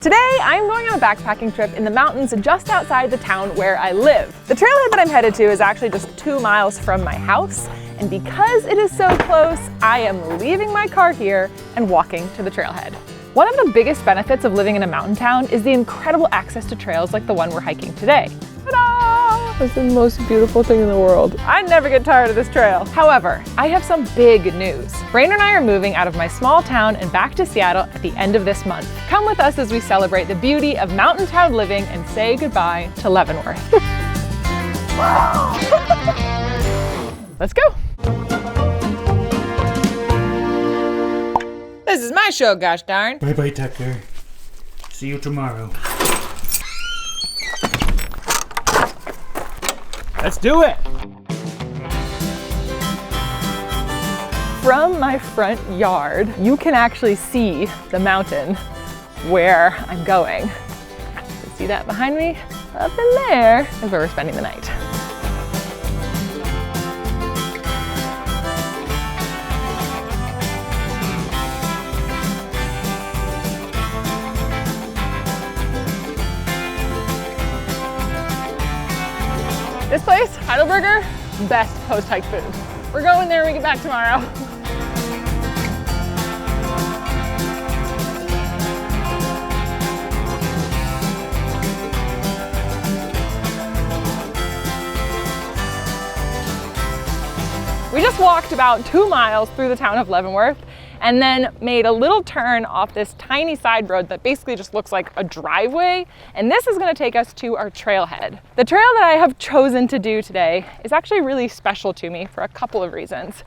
Today, I'm going on a backpacking trip in the mountains just outside the town where I live. The trailhead that I'm headed to is actually just 2 miles from my house, and because it is so close, I am leaving my car here and walking to the trailhead. One of the biggest benefits of living in a mountain town is the incredible access to trails like the one we're hiking today. Ta-da! It's the most beautiful thing in the world. I never get tired of this trail. However, I have some big news. Rainer and I are moving out of my small town and back to Seattle at the end of this month. Come with us as we celebrate the beauty of mountain town living and say goodbye to Leavenworth. Let's go. This is my show, gosh darn. Bye-bye, Tucker. See you tomorrow. Let's do it! From my front yard, you can actually see the mountain where I'm going. You see that behind me? Up in there is where we're spending the night. This place, Heidelberger, best post-hike food. We're going there when we get back tomorrow. We just walked about 2 miles through the town of Leavenworth and then made a little turn off this tiny side road that basically just looks like a driveway. And this is gonna take us to our trailhead. The trail that I have chosen to do today is actually really special to me for a couple of reasons.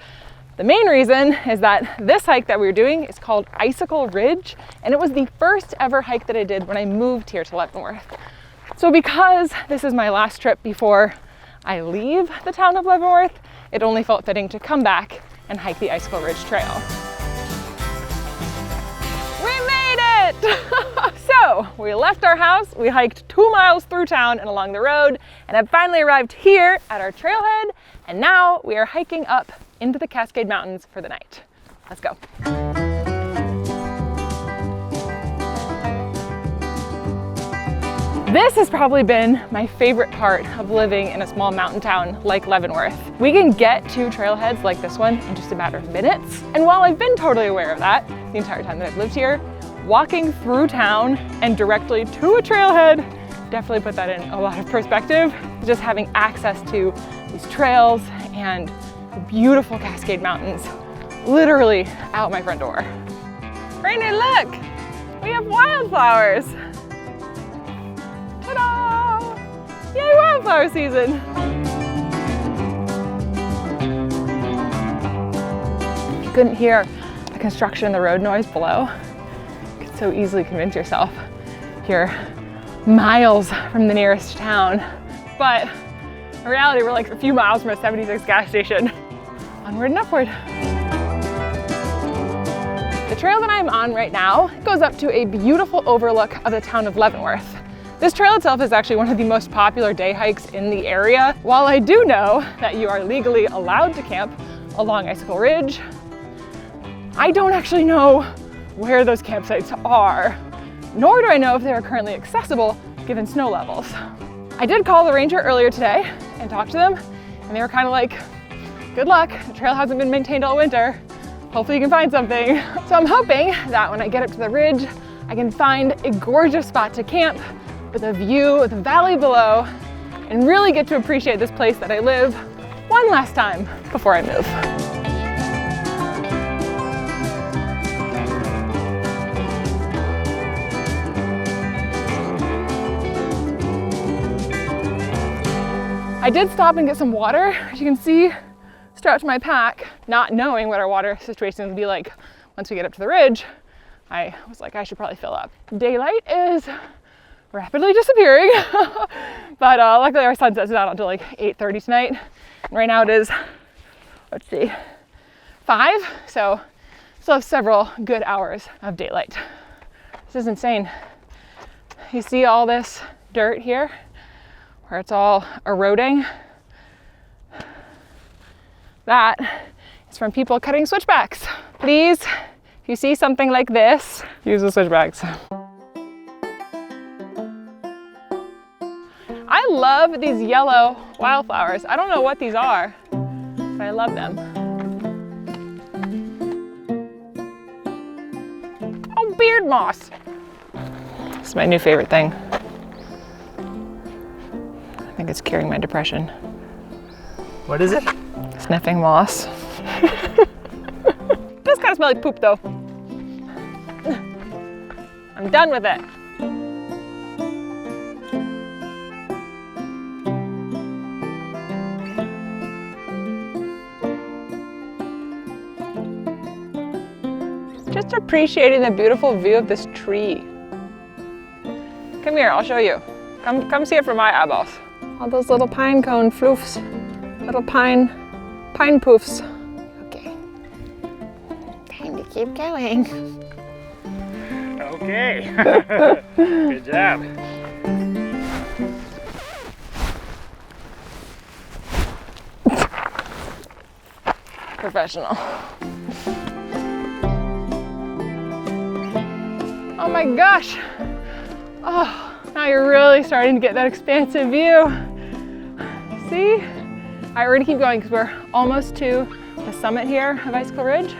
The main reason is that this hike that we're doing is called Icicle Ridge, and it was the first ever hike that I did when I moved here to Leavenworth. So because this is my last trip before I leave the town of Leavenworth, it only felt fitting to come back and hike the Icicle Ridge Trail. We made it! So, we left our house, we hiked 2 miles through town and along the road, and have finally arrived here at our trailhead, and now we are hiking up into the Cascade Mountains for the night. Let's go. This has probably been my favorite part of living in a small mountain town like Leavenworth. We can get to trailheads like this one in just a matter of minutes. And while I've been totally aware of that the entire time that I've lived here, walking through town and directly to a trailhead definitely put that in a lot of perspective. Just having access to these trails and the beautiful Cascade Mountains literally out my front door. Rainy, look! We have wildflowers! Ta-da! Yay, wildflower season! If you couldn't hear the construction and the road noise below, you could so easily convince yourself you're miles from the nearest town. But in reality, we're like a few miles from a 76 gas station. Onward and upward. The trail that I'm on right now goes up to a beautiful overlook of the town of Leavenworth. This trail itself is actually one of the most popular day hikes in the area. While I do know that you are legally allowed to camp along Icicle Ridge, I don't actually know where those campsites are, nor do I know if they are currently accessible given snow levels. I did call the ranger earlier today and talk to them, and they were kind of like, good luck, the trail hasn't been maintained all winter. Hopefully you can find something. So I'm hoping that when I get up to the ridge, I can find a gorgeous spot to camp with a view of the valley below and really get to appreciate this place that I live one last time before I move. I did stop and get some water. As you can see, strapped to my pack, not knowing what our water situation would be like once we get up to the ridge. I was like, I should probably fill up. Daylight is rapidly disappearing, but luckily our sun sets out until like 8:30 tonight. And right now it is, let's see, 5, so still have several good hours of daylight. This is insane. You see all this dirt here where it's all eroding? That is from people cutting switchbacks. Please, if you see something like this, use the switchbacks. I love these yellow wildflowers. I don't know what these are, but I love them. Oh, beard moss. This is my new favorite thing. I think it's curing my depression. What is it? Sniffing moss. Does kind of smell like poop though. I'm done with it. Just appreciating the beautiful view of this tree. Come here, I'll show you. Come see it from my eyeballs. All those little pine cone floofs, little pine poofs. Okay, time to keep going. Okay. Good job. Professional. Oh my gosh. Oh, now you're really starting to get that expansive view. See? All right, we're gonna keep going because we're almost to the summit here of Icicle Ridge.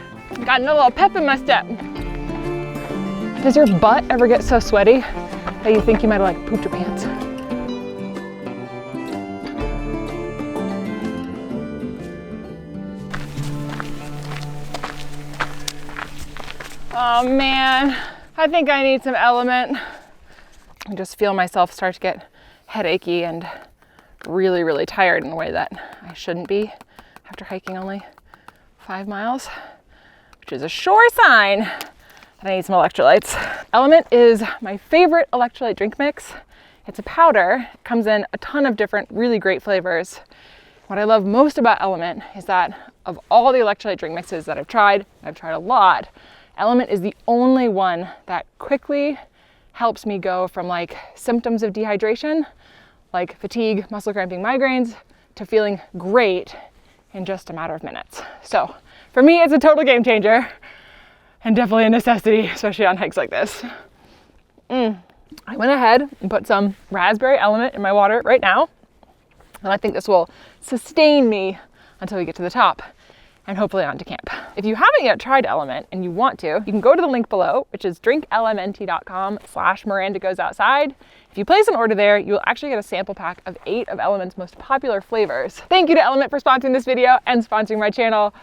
Got a little pep in my step. Does your butt ever get so sweaty that you think you might have like pooped your pants? Oh man, I think I need some LMNT. I just feel myself start to get headachy and really, really tired in a way that I shouldn't be after hiking only 5 miles, which is a sure sign that I need some electrolytes. LMNT is my favorite electrolyte drink mix. It's a powder. It comes in a ton of different really great flavors. What I love most about LMNT is that of all the electrolyte drink mixes that I've tried a lot, LMNT is the only one that quickly helps me go from like symptoms of dehydration, like fatigue, muscle cramping, migraines, to feeling great in just a matter of minutes. So for me, it's a total game changer and definitely a necessity, especially on hikes like this. I went ahead and put some raspberry LMNT in my water right now. And I think this will sustain me until we get to the top and hopefully on to camp. If you haven't yet tried LMNT and you want to, you can go to the link below, which is drinklmnt.com/Miranda goes outside. If you place an order there, you will actually get a sample pack of 8 of LMNT's most popular flavors. Thank you to LMNT for sponsoring this video and sponsoring my channel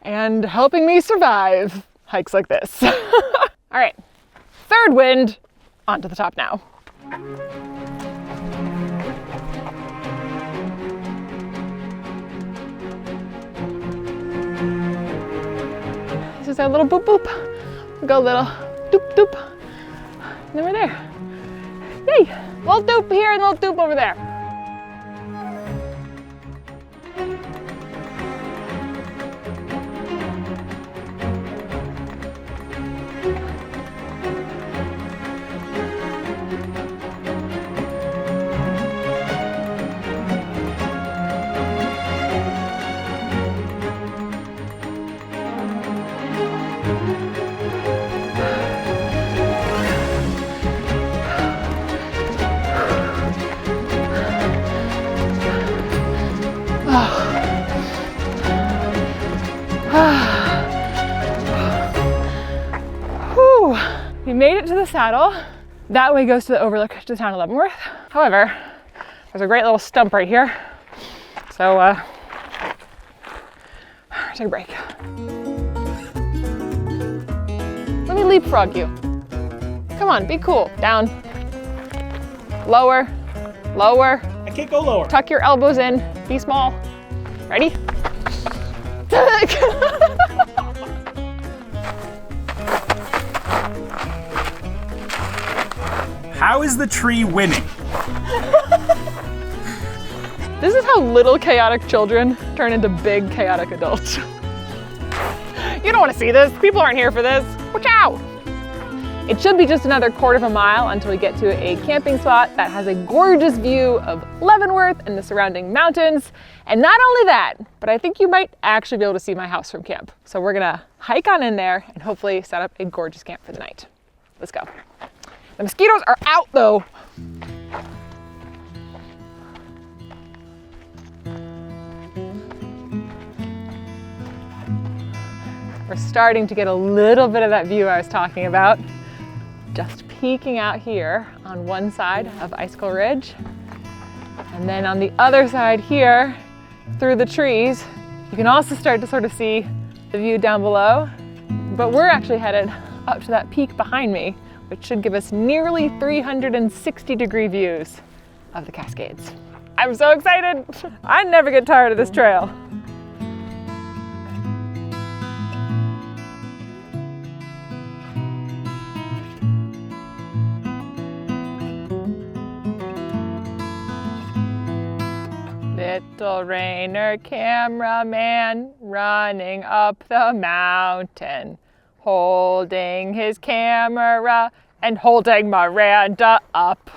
and helping me survive hikes like this. All right, third wind, onto the top now. This is our little boop boop. We'll go a little doop doop. And then we're there. Yay! Little doop here and little doop over there. Whew. We made it to the saddle. That way goes to the overlook to the town of Leavenworth. However, there's a great little stump right here. So take a break. Let me leapfrog you. Come on, be cool. Down. Lower. Lower. I can't go lower. Tuck your elbows in. Be small. Ready? How is the tree winning? This is how little chaotic children turn into big chaotic adults. You don't want to see this. People aren't here for this. Watch out! It should be just another quarter of a mile until we get to a camping spot that has a gorgeous view of Leavenworth and the surrounding mountains. And not only that, but I think you might actually be able to see my house from camp. So we're gonna hike on in there and hopefully set up a gorgeous camp for the night. Let's go. The mosquitoes are out though. We're starting to get a little bit of that view I was talking about. Just peeking out here on one side of Icicle Ridge. And then on the other side here, through the trees, you can also start to sort of see the view down below. But we're actually headed up to that peak behind me, which should give us nearly 360-degree views of the Cascades. I'm so excited! I never get tired of this trail. Little Rainer cameraman running up the mountain, holding his camera and holding Miranda up.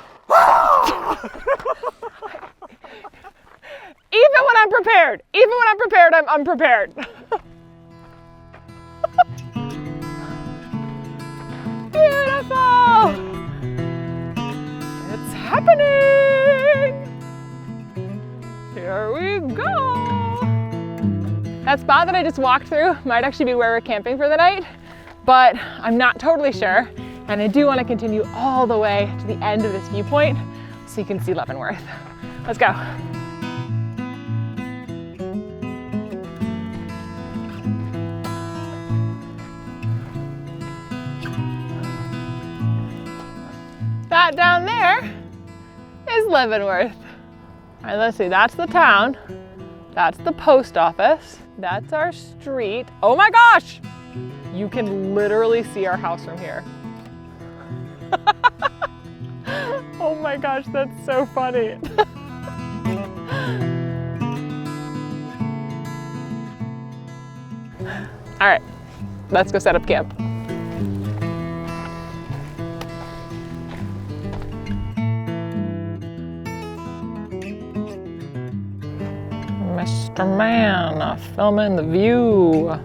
Even when I'm prepared, I'm unprepared. Beautiful! It's happening! Here we go! That spot that I just walked through might actually be where we're camping for the night, but I'm not totally sure. And I do want to continue all the way to the end of this viewpoint so you can see Leavenworth. Let's go. That down there is Leavenworth. All right, let's see, that's the town. That's the post office. That's our street. Oh my gosh! You can literally see our house from here. Oh my gosh, that's so funny. All right, let's go set up camp. Mr. Man, filming the view.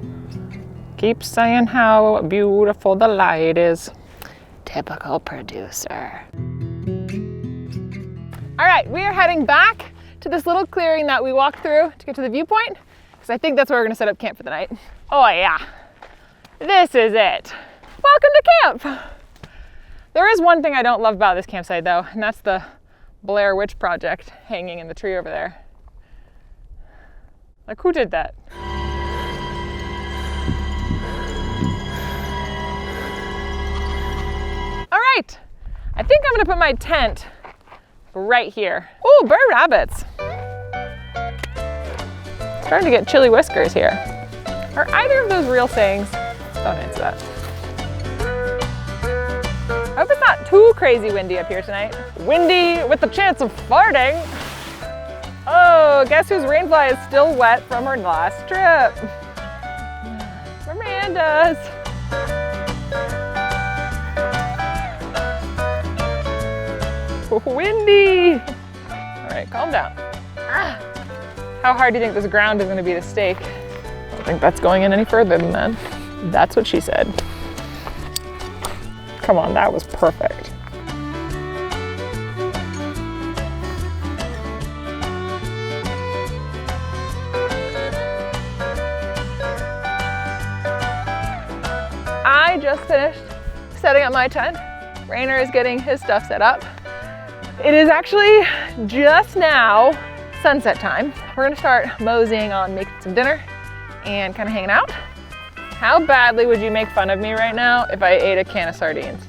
Keep saying how beautiful the light is. Typical producer. All right, we are heading back to this little clearing that we walked through to get to the viewpoint, because I think that's where we're gonna set up camp for the night. Oh yeah, this is it. Welcome to camp. There is one thing I don't love about this campsite though, and that's the Blair Witch Project hanging in the tree over there. Like, who did that? All right, I think I'm gonna put my tent right here. Oh, bird rabbits. Starting to get chilly whiskers here. Are either of those real sayings? Don't answer that. I hope it's not too crazy windy up here tonight. Windy with the chance of farting. Oh, guess whose rainfly is still wet from her last trip? Miranda's. Windy. All right, calm down. Ah. How hard do you think this ground is going to be to stake? I don't think that's going in any further than that. That's what she said. Come on, that was perfect. I just finished setting up my tent. Rainer is getting his stuff set up. It is actually just now sunset time. We're gonna start moseying on making some dinner and kind of hanging out. How badly would you make fun of me right now if I ate a can of sardines?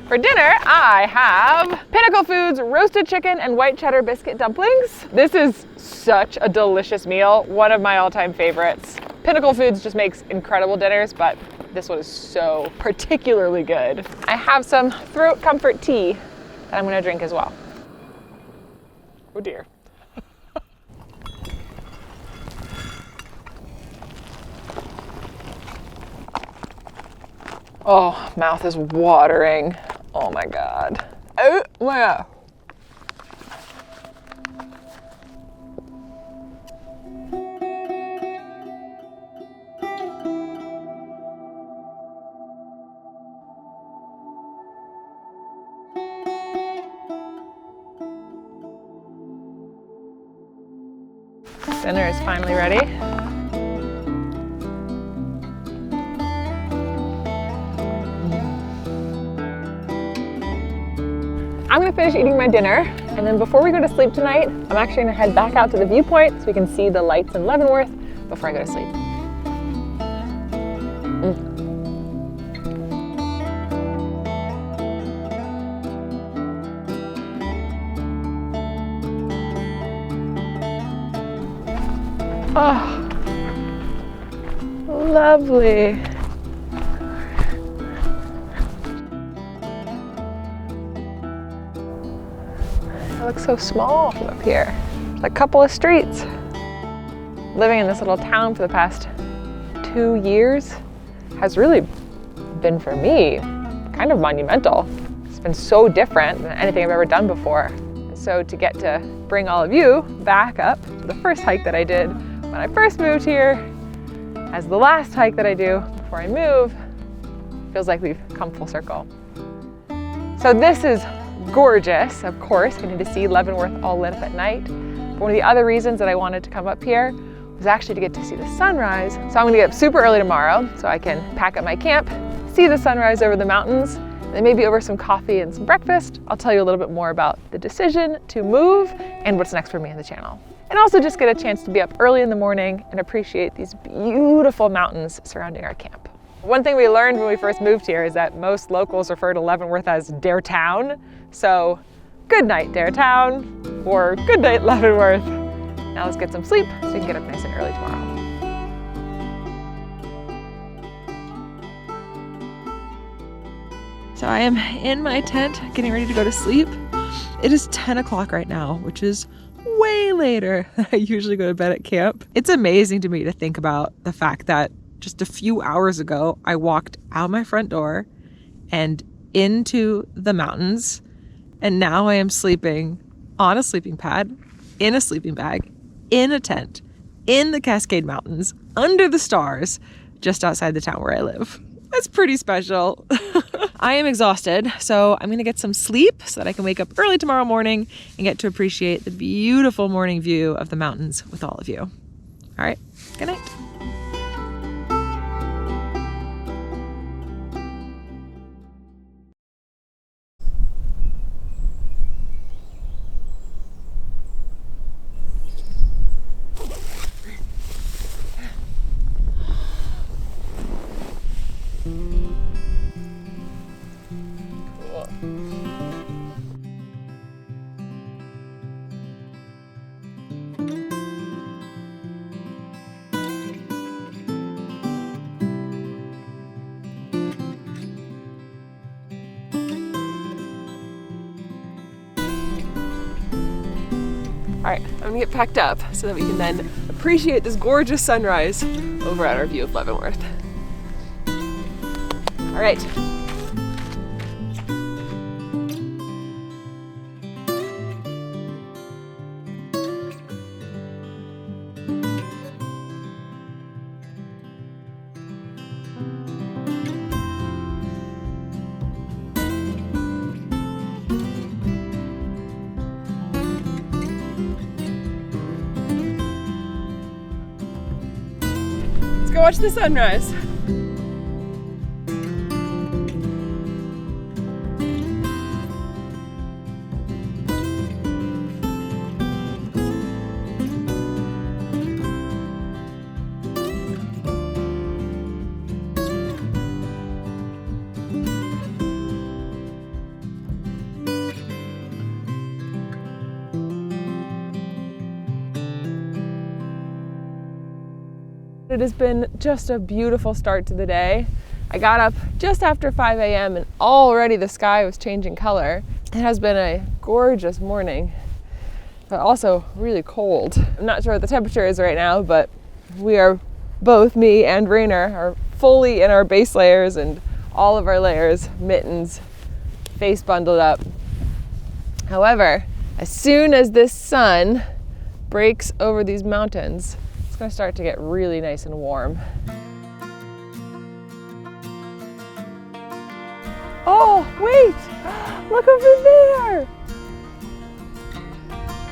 For dinner, I have Pinnacle Foods roasted chicken and white cheddar biscuit dumplings. This is such a delicious meal, one of my all-time favorites. Pinnacle Foods just makes incredible dinners, but this one is so particularly good. I have some throat comfort tea that I'm gonna drink as well. Oh dear. Oh, mouth is watering. Oh my God. Oh my God. Dinner is finally ready. I'm gonna finish eating my dinner, and then before we go to sleep tonight, I'm actually gonna head back out to the viewpoint so we can see the lights in Leavenworth before I go to sleep. Oh, lovely. It looks so small from up here. There's a couple of streets. Living in this little town for the past 2 years has really been, for me, kind of monumental. It's been so different than anything I've ever done before. So to get to bring all of you back up to the first hike that I did when I first moved here, as the last hike that I do before I move, feels like we've come full circle. So this is gorgeous, of course, getting to see Leavenworth all lit up at night. But one of the other reasons that I wanted to come up here was actually to get to see the sunrise. So I'm gonna get up super early tomorrow so I can pack up my camp, see the sunrise over the mountains, and then maybe over some coffee and some breakfast, I'll tell you a little bit more about the decision to move and what's next for me on the channel. And also just get a chance to be up early in the morning and appreciate these beautiful mountains surrounding our camp. One thing we learned when we first moved here is that most locals refer to Leavenworth as Der Town. So good night, Der Town, or good night, Leavenworth. Now let's get some sleep so we can get up nice and early tomorrow. So I am in my tent, getting ready to go to sleep. It is 10 o'clock right now, which is way later than I usually go to bed at camp. It's amazing to me to think about the fact that just a few hours ago, I walked out my front door and into the mountains, and now I am sleeping on a sleeping pad, in a sleeping bag, in a tent, in the Cascade Mountains, under the stars, just outside the town where I live. That's pretty special. I am exhausted, so I'm gonna get some sleep so that I can wake up early tomorrow morning and get to appreciate the beautiful morning view of the mountains with all of you. All right, good night. All right, I'm gonna get packed up so that we can then appreciate this gorgeous sunrise over at our view of Leavenworth. All right. Go watch the sunrise. It has been just a beautiful start to the day. I got up just after 5 a.m. and already the sky was changing color. It has been a gorgeous morning, but also really cold. I'm not sure what the temperature is right now, but we are both, me and Rainer, are fully in our base layers and all of our layers, mittens, face bundled up. However, as soon as this sun breaks over these mountains, it's gonna start to get really nice and warm. Oh, wait, look over there.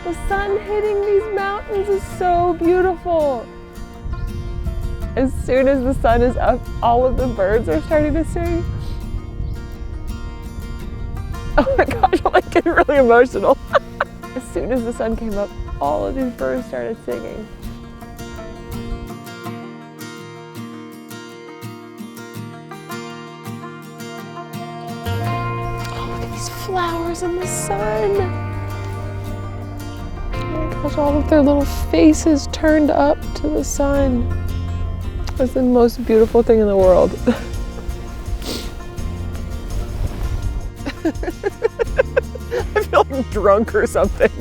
The sun hitting these mountains is so beautiful. As soon as the sun is up, all of the birds are starting to sing. Oh my gosh, I'm like getting really emotional. As soon as the sun came up, all of these birds started singing. Oh, look at these flowers in the sun. Oh my gosh, all of their little faces turned up to the sun. That's the most beautiful thing in the world. I feel like drunk or something.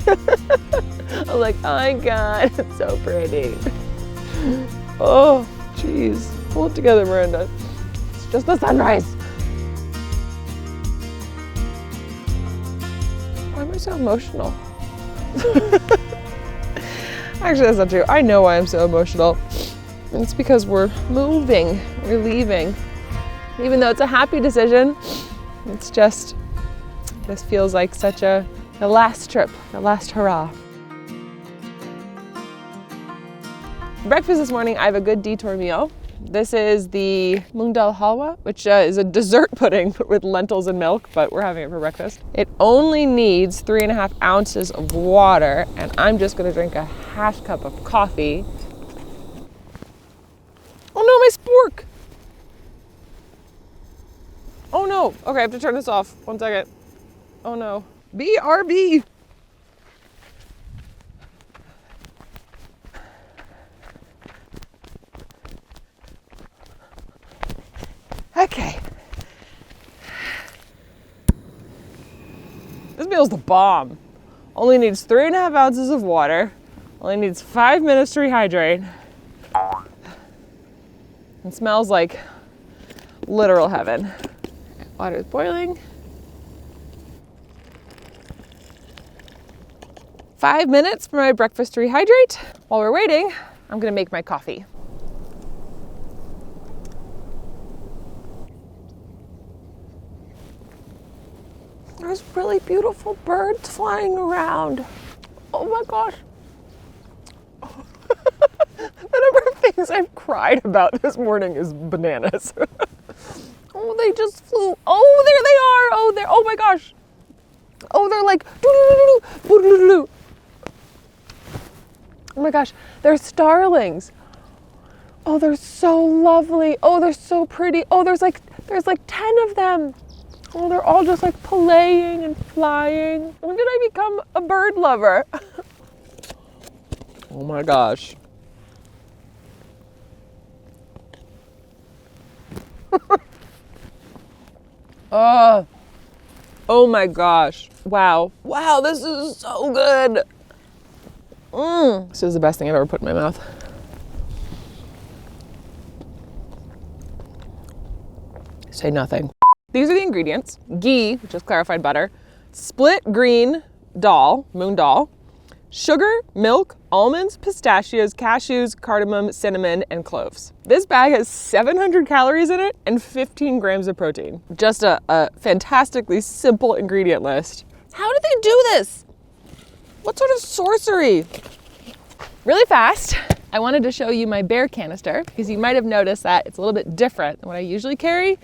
I'm like, oh my God, it's so pretty. Oh, jeez. Pull it together, Miranda. It's just the sunrise. Why am I so emotional? Actually, that's not true. I know why I'm so emotional. It's because we're moving, we're leaving. Even though it's a happy decision, it's just, this feels like such the last trip, the last hurrah. Breakfast this morning, I have a good detour meal. This is the moong dal halwa, which is a dessert pudding with lentils and milk, but we're having it for breakfast. It only needs 3.5 ounces of water, and I'm just gonna drink a half cup of coffee. Oh no, my spork! Oh no, okay, I have to turn this off. 1 second. Oh no. BRB! Okay. This meal's the bomb. Only needs 3.5 ounces of water. Only needs 5 minutes to rehydrate. It smells like literal heaven. Water is boiling. 5 minutes for my breakfast to rehydrate. While we're waiting, I'm gonna make my coffee. There's really beautiful birds flying around. Oh my gosh. The number of things I've cried about this morning is bananas. Oh, they just flew. Oh, there they are. Oh, there. Oh my gosh. Oh, they're like doo-doo-doo-doo, doo-doo-doo. Oh my gosh, they're starlings. Oh, they're so lovely. Oh, they're so pretty. Oh, there's like 10 of them. Oh, they're all just like playing and flying. When did I become a bird lover? Oh my gosh. Oh my gosh. Wow. Wow, this is so good. This is the best thing I've ever put in my mouth. Say nothing. These are the ingredients. Ghee, which is clarified butter, split green dal, moong dal, sugar, milk, almonds, pistachios, cashews, cardamom, cinnamon, and cloves. This bag has 700 calories in it and 15 grams of protein. Just a fantastically simple ingredient list. How did they do this? What sort of sorcery? Really fast, I wanted to show you my bear canister because you might have noticed that it's a little bit different than what I usually carry.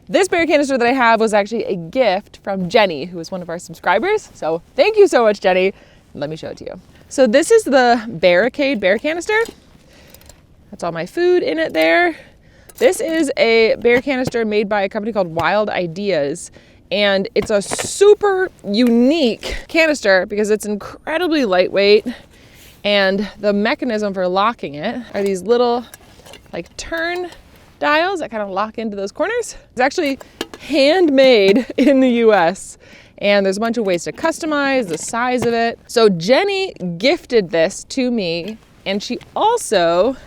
This bear canister that I have was actually a gift from Jenny, who is one of our subscribers. So thank you so much, Jenny. Let me show it to you. So this is the Barricade bear canister. That's all my food in it there. This is a bear canister made by a company called Wild Ideas. And it's a super unique canister because it's incredibly lightweight. And the mechanism for locking it are these little like turn dials that kind of lock into those corners. It's actually handmade in the US. And there's a bunch of ways to customize the size of it. So Jenny gifted this to me, and she also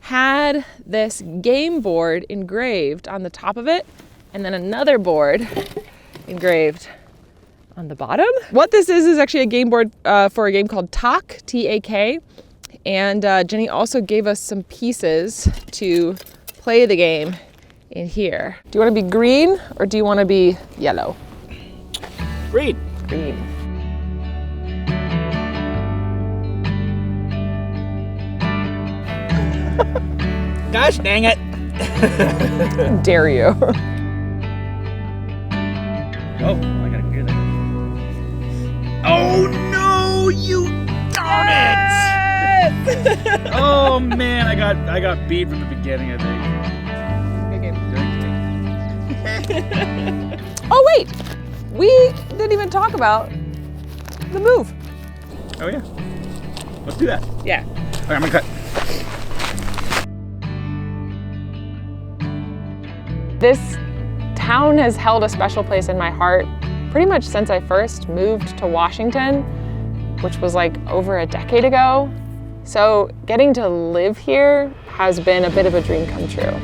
had this game board engraved on the top of it, and then another board engraved on the bottom. What this is actually a game board for a game called Tak, T-A-K. And Jenny also gave us some pieces to play the game in here. Do you want to be green or do you want to be yellow? Green. Green. Gosh dang it. How dare you? Oh, I gotta get it. Oh no, you darn it! Oh man, I got beat from the beginning, I think. Good game. Oh wait, we didn't even talk about the move. Oh yeah. Let's do that. Yeah. Okay, I'm gonna cut. This town has held a special place in my heart pretty much since I first moved to Washington, which was like over a decade ago. So getting to live here has been a bit of a dream come true.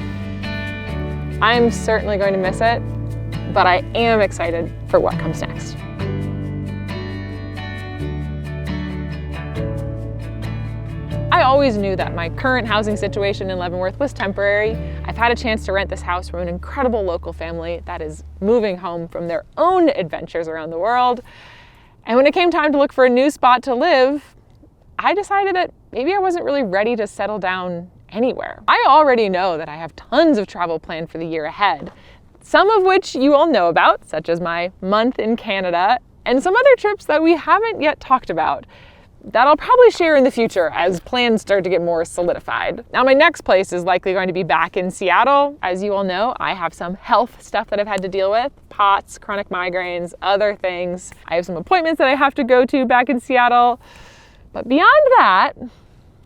I'm certainly going to miss it, but I am excited for what comes next. I always knew that my current housing situation in Leavenworth was temporary. I've had a chance to rent this house from an incredible local family that is moving home from their own adventures around the world. And when it came time to look for a new spot to live, I decided that maybe I wasn't really ready to settle down anywhere. I already know that I have tons of travel planned for the year ahead, some of which you all know about, such as my month in Canada, and some other trips that we haven't yet talked about that I'll probably share in the future as plans start to get more solidified. Now, my next place is likely going to be back in Seattle. As you all know, I have some health stuff that I've had to deal with, POTS, chronic migraines, other things. I have some appointments that I have to go to back in Seattle. But beyond that,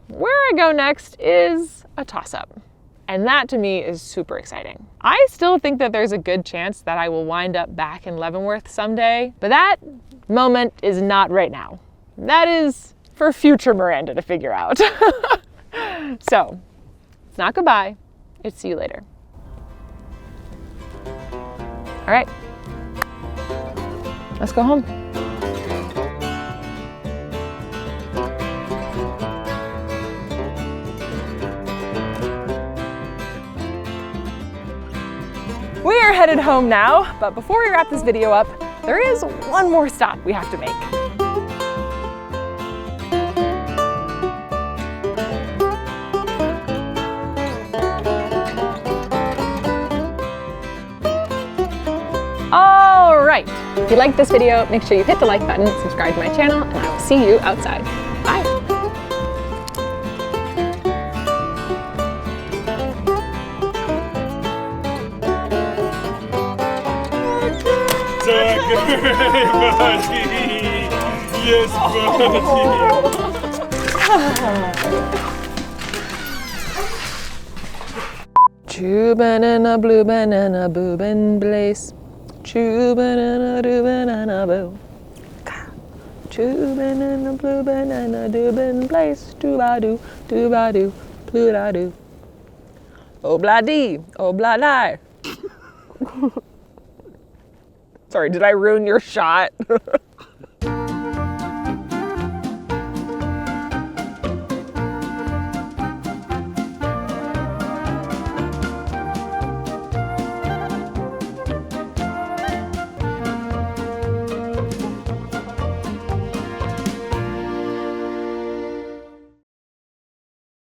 where I go next is a toss-up. And that to me is super exciting. I still think that there's a good chance that I will wind up back in Leavenworth someday, but that moment is not right now. That is for future Miranda to figure out. So, it's not goodbye, it's see you later. All right, let's go home. We are headed home now, but before we wrap this video up, there is one more stop we have to make. All right, if you liked this video, make sure you hit the like button, subscribe to my channel, and I will see you outside. Bye. Buddy. Yes, buddy. True banana, blue banana, boobin' blaze. True banana, do banana, boo. True banana, blue banana, doobin' blaze. Do-ba-do, do-ba-do, blue-da-do. Oh-blah-dee, oh-blah-die. Sorry, did I ruin your shot?